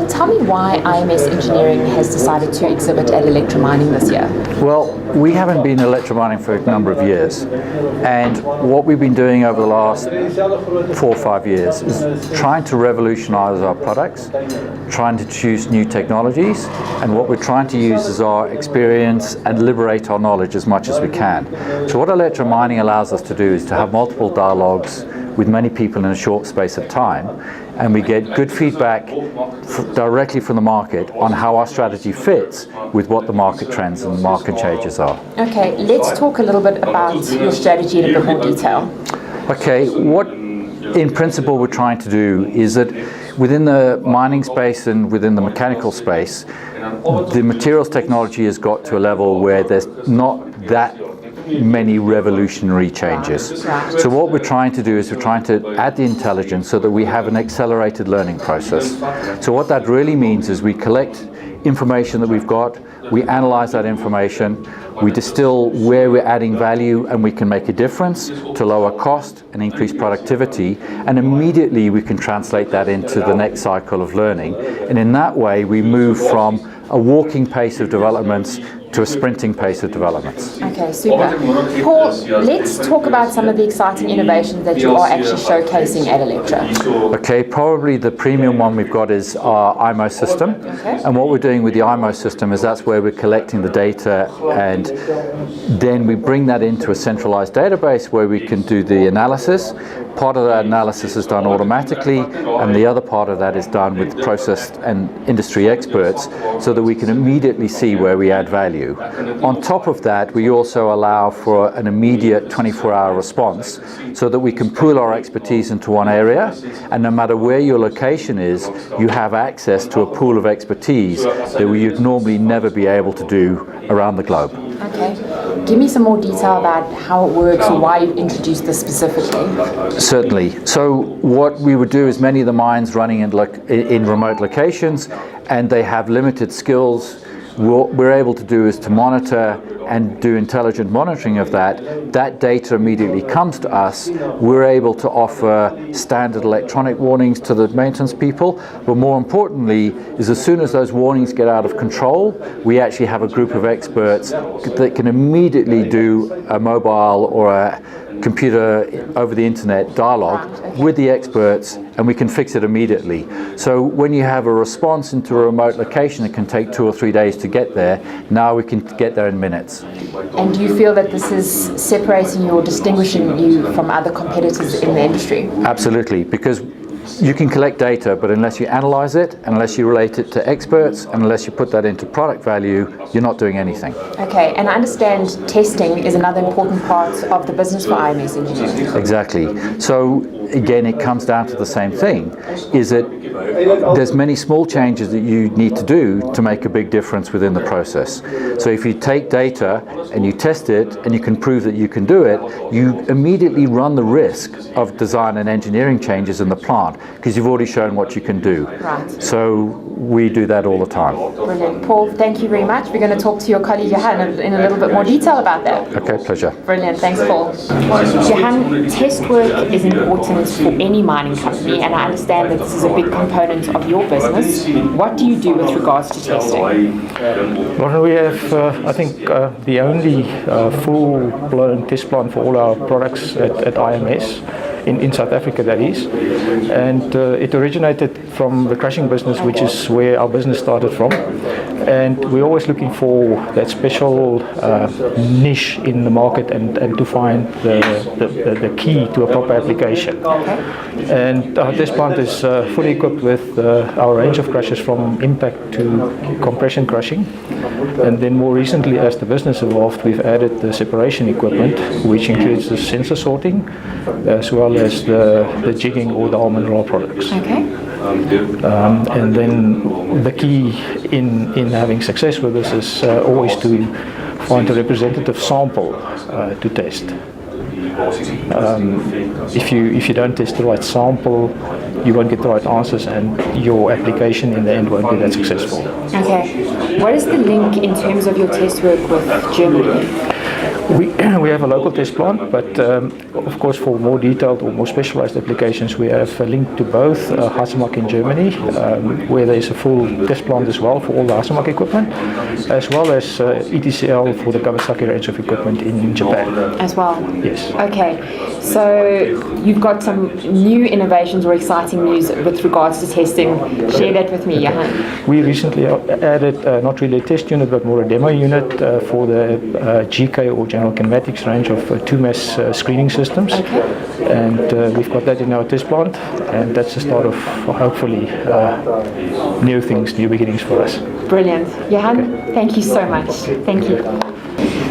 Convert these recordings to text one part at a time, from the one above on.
Paul, tell me why IMS Engineering has decided to exhibit at Electromining this year. Well, we haven't been electromining for a number of years, and what we've been doing over the last 4 or 5 years is trying to revolutionize our products, trying to choose new technologies, and what we're trying to use is our experience and liberate our knowledge as much as we can. So what electromining allows us to do is to have multiple dialogues with many people in a short space of time, and we get good feedback directly from the market on how our strategy fits with what the market trends and market changes are. Okay, let's talk a little bit about your strategy in a bit more detail. Okay, what in principle we're trying to do is that within the mining space and within the mechanical space, the materials technology has got to a level where there's not that many revolutionary changes. So what we're trying to do is we're trying to add the intelligence so that we have an accelerated learning process. So what that really means is we collect information that we've got, we analyze that information, we distill where we're adding value and we can make a difference to lower cost and increase productivity, and immediately we can translate that into the next cycle of learning. And in that way we move from a walking pace of developments to a sprinting pace of developments. Okay, super. Paul, let's talk about some of the exciting innovations that you are actually showcasing at Electra. Okay, probably the premium one we've got is our IMO system. Okay. And what we're doing with the IMO system is that's where we're collecting the data, and then we bring that into a centralized database where we can do the analysis. Part of that analysis is done automatically, and the other part of that is done with process and industry experts so that we can immediately see where we add value. On top of that, we also allow for an immediate 24-hour response so that we can pool our expertise into one area, and no matter where your location is, you have access to a pool of expertise that you'd normally never be able to do around the globe. Okay. Give me some more detail about how it works or why you've introduced this specifically. Certainly. So what we would do is many of the mines running in remote locations, and they have limited skills. What we're able to do is to monitor and do intelligent monitoring of that. That data immediately comes to us. We're able to offer standard electronic warnings to the maintenance people, but more importantly is as soon as those warnings get out of control, we actually have a group of experts that can immediately do a mobile or a computer over the internet dialogue with the experts, and we can fix it immediately. So when you have a response into a remote location, it can take 2 or 3 days to get there. Now we can get there in minutes. And do you feel that this is separating you or distinguishing you from other competitors in the industry? Absolutely, because you can collect data, but unless you analyze it, unless you relate it to experts, and unless you put that into product value, you're not doing anything. Okay, and I understand testing is another important part of the business for IMS Engineering. Exactly. So again, it comes down to the same thing, is that there's many small changes that you need to do to make a big difference within the process. So if you take data and you test it and you can prove that you can do it, you immediately run the risk of design and engineering changes in the plant because you've already shown what you can do. Right. So we do that all the time. Brilliant. Paul, thank you very much. We're going to talk to your colleague Johan in a little bit more detail about that. Okay, pleasure. Brilliant. Thanks, Paul. Johan, test work is important for any mining company, and I understand that this is a big component of your business. What do you do with regards to testing? Well, we have, I think, the only full-blown test plan for all our products at IMS. In South Africa, that is, and it originated from the crushing business, which is where our business started from, and we're always looking for that special niche in the market and to find the key to a proper application. And our test plant is fully equipped with our range of crushers from impact to compression crushing, and then more recently, as the business evolved, we've added the separation equipment, which includes the sensor sorting as well as the jigging or the almond raw products. Okay. And then the key in having success with this is always to find a representative sample to test. If you don't test the right sample, you won't get the right answers, and your application in the end won't be that successful. Okay. What is the link in terms of your test work with Germany? We have a local test plant, but of course for more detailed or more specialized applications we have a link to both Hasemark in Germany, where there is a full test plant as well for all the Hasemark equipment, as well as ETCL for the Kawasaki range of equipment in Japan. As well? Yes. Okay, so you've got some new innovations or exciting news with regards to testing. Share that with me, Johan. We recently added not really a test unit but more a demo unit for the GK or General Kinematics range of 2-mass screening systems. Okay. And we've got that in our test plant, and that's the start of hopefully new things, new beginnings for us. Brilliant. Johan, thank you so much. Thank you.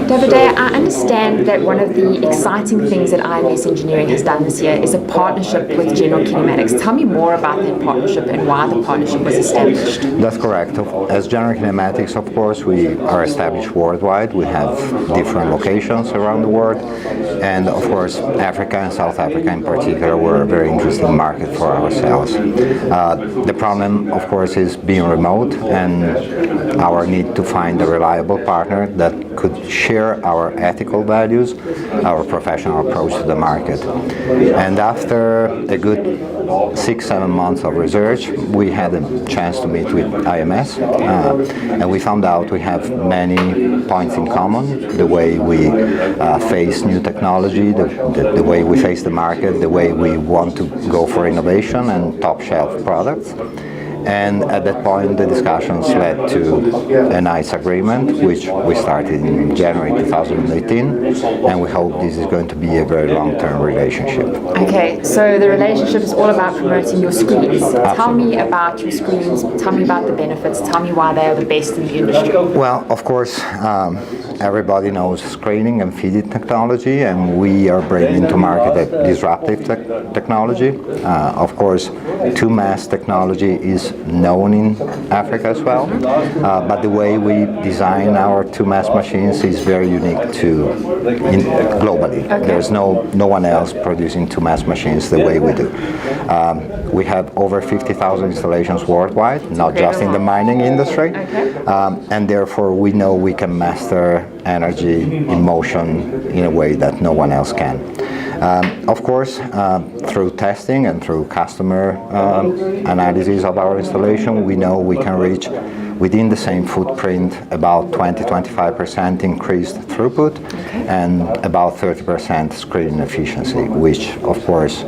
Davide, I understand that one of the exciting things that IMS Engineering has done this year is a partnership with General Kinematics. Tell me more about that partnership and why the partnership was established. That's correct. As General Kinematics, of course, we are established worldwide. We have different locations around the world. And of course, Africa and South Africa in particular were a very interesting market for ourselves. The problem, of course, is being remote and our need to find a reliable partner that could share our ethical values, our professional approach to the market. And after a good 6-7 months of research, we had a chance to meet with IMS, and we found out we have many points in common: the way we face new technology, the way we face the market, the way we want to go for innovation and top-shelf products. And at that point, the discussions led to a nice agreement, which we started in January 2018, and we hope this is going to be a very long-term relationship. Okay, so the relationship is all about promoting your screens. Tell me about your screens, tell me about the benefits, tell me why they are the best in the industry. Well, of course, everybody knows screening and feeding technology, and we are bringing to market a disruptive technology. Of course, 2-mass technology is known in Africa as well, but the way we design our 2-mass machines is very unique globally. Okay. There's no one else producing 2-mass machines the way we do. We have over 50,000 installations worldwide, not just in the mining industry, and therefore we know we can master energy in motion in a way that no one else can. Of course, through testing and through customer analysis of our installation, we know we can reach within the same footprint about 20-25% increased throughput and about 30% screening efficiency, which of course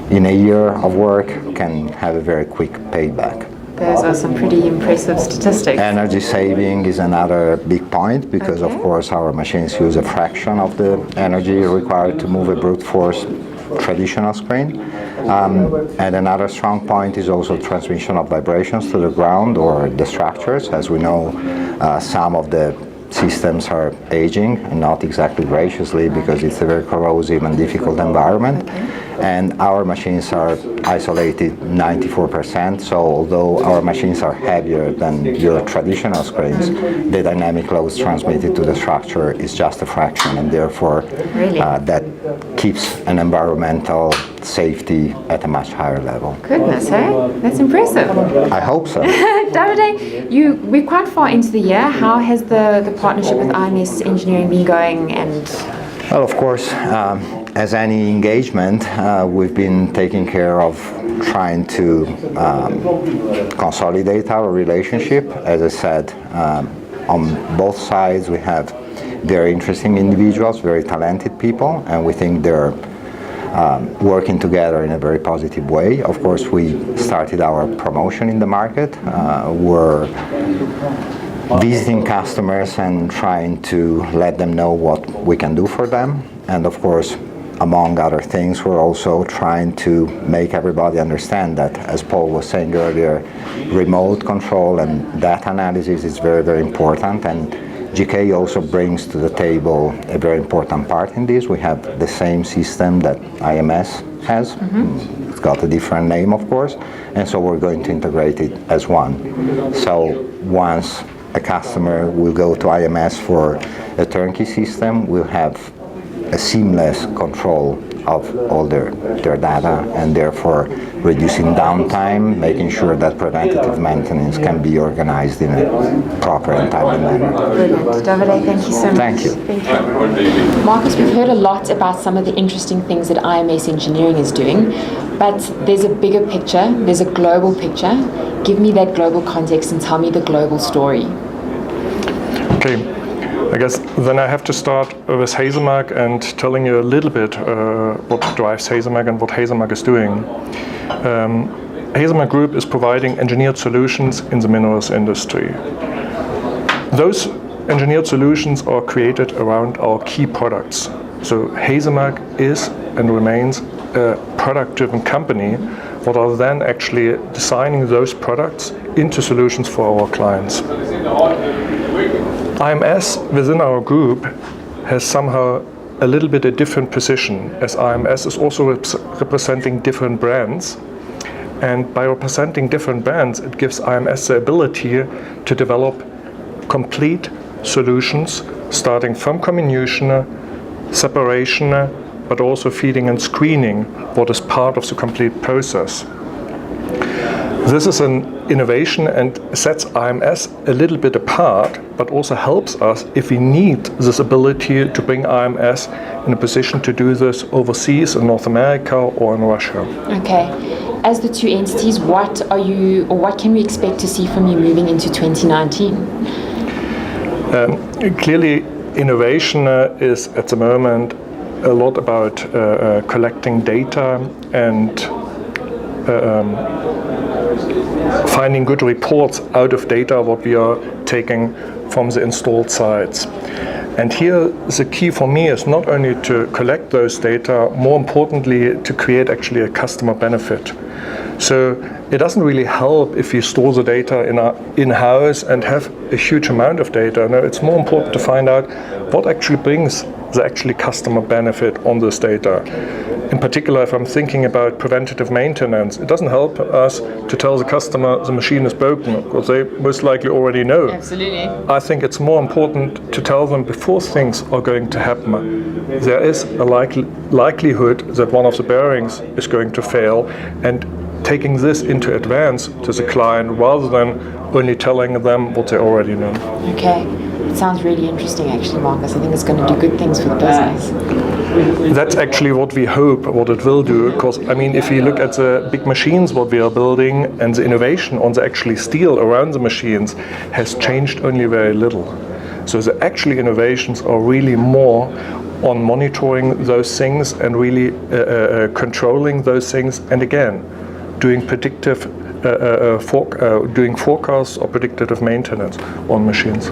in a year of work can have a very quick payback. Those are some pretty impressive statistics. Energy saving is another big point because of course our machines use a fraction of the energy required to move a brute force traditional screen. And another strong point is also transmission of vibrations to the ground or the structures. As we know, some of the systems are aging, and not exactly graciously because it's a very corrosive and difficult environment. And our machines are isolated 94%, so although our machines are heavier than your traditional screens, the dynamic loads transmitted to the structure is just a fraction, and therefore that keeps an environmental safety at a much higher level. Goodness, eh? That's impressive. I hope so. Davide, we're quite far into the year. How has the partnership with IMS Engineering been going? And well, of course, as any engagement, we've been taking care of trying to consolidate our relationship. As I said, on both sides we have very interesting individuals, very talented people, and we think they're working together in a very positive way. Of course, we started our promotion in the market. We're visiting customers and trying to let them know what we can do for them. And of course, among other things, we're also trying to make everybody understand that, as Paul was saying earlier, remote control and data analysis is very, very important. And GK also brings to the table a very important part in this. We have the same system that IMS has. It's got a different name, of course, and so we're going to integrate it as one. So once a customer will go to IMS for a turnkey system, we'll have a seamless control of all their data, and therefore reducing downtime, making sure that preventative maintenance can be organized in a proper and timely manner. Brilliant. Davide, thank you so much. Thank you. Thank you. Marcus, we've heard a lot about some of the interesting things that IMS Engineering is doing, but there's a bigger picture, there's a global picture. Give me that global context and tell me the global story. Okay, I guess then I have to start with Hazelmark and telling you a little bit what drives Hazelmark and what Hazelmark is doing. Hazelmark Group is providing engineered solutions in the minerals industry. Those engineered solutions are created around our key products. So Hazelmark is and remains a product-driven company, but are then actually designing those products into solutions for our clients. IMS within our group has somehow a little bit a different position, as IMS is also representing different brands. And by representing different brands, it gives IMS the ability to develop complete solutions, starting from comminution, separation, but also feeding and screening, what is part of the complete process. This is an innovation and sets IMS a little bit apart, but also helps us if we need this ability to bring IMS in a position to do this overseas in North America or in Russia. Okay. As the two entities, what can we expect to see from you moving into 2019? Clearly, innovation is at the moment a lot about collecting data and finding good reports out of data what we are taking from the installed sites. And here the key for me is not only to collect those data, more importantly to create actually a customer benefit. So it doesn't really help if you store the data in-house and have a huge amount of data. No, it's more important to find out what actually brings the actually customer benefit on this data. In particular, if I'm thinking about preventative maintenance, it doesn't help us to tell the customer the machine is broken, because they most likely already know. Absolutely. I think it's more important to tell them before things are going to happen. There is a likelihood that one of the bearings is going to fail, and taking this into advance to the client rather than only telling them what they already know. Okay. It sounds really interesting actually, Marcus. I think it's going to do good things for the business. That's actually what we hope, what it will do, because I mean, if you look at the big machines what we are building, and the innovation on the actually steel around the machines has changed only very little. So the actual innovations are really more on monitoring those things and really controlling those things, and again, doing predictive doing forecasts or predictive maintenance on machines.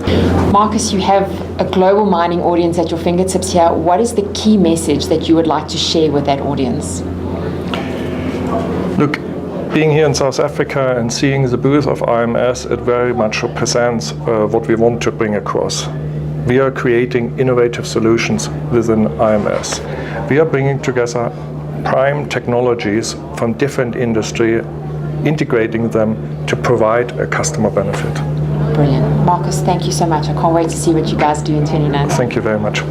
Marcus, you have a global mining audience at your fingertips here. What is the key message that you would like to share with that audience? Look, being here in South Africa and seeing the booth of IMS, it very much represents what we want to bring across. We are creating innovative solutions within IMS. We are bringing together prime technologies from different industry, integrating them to provide a customer benefit. Brilliant. Marcus, thank you so much. I can't wait to see what you guys do in 2019. Thank you very much.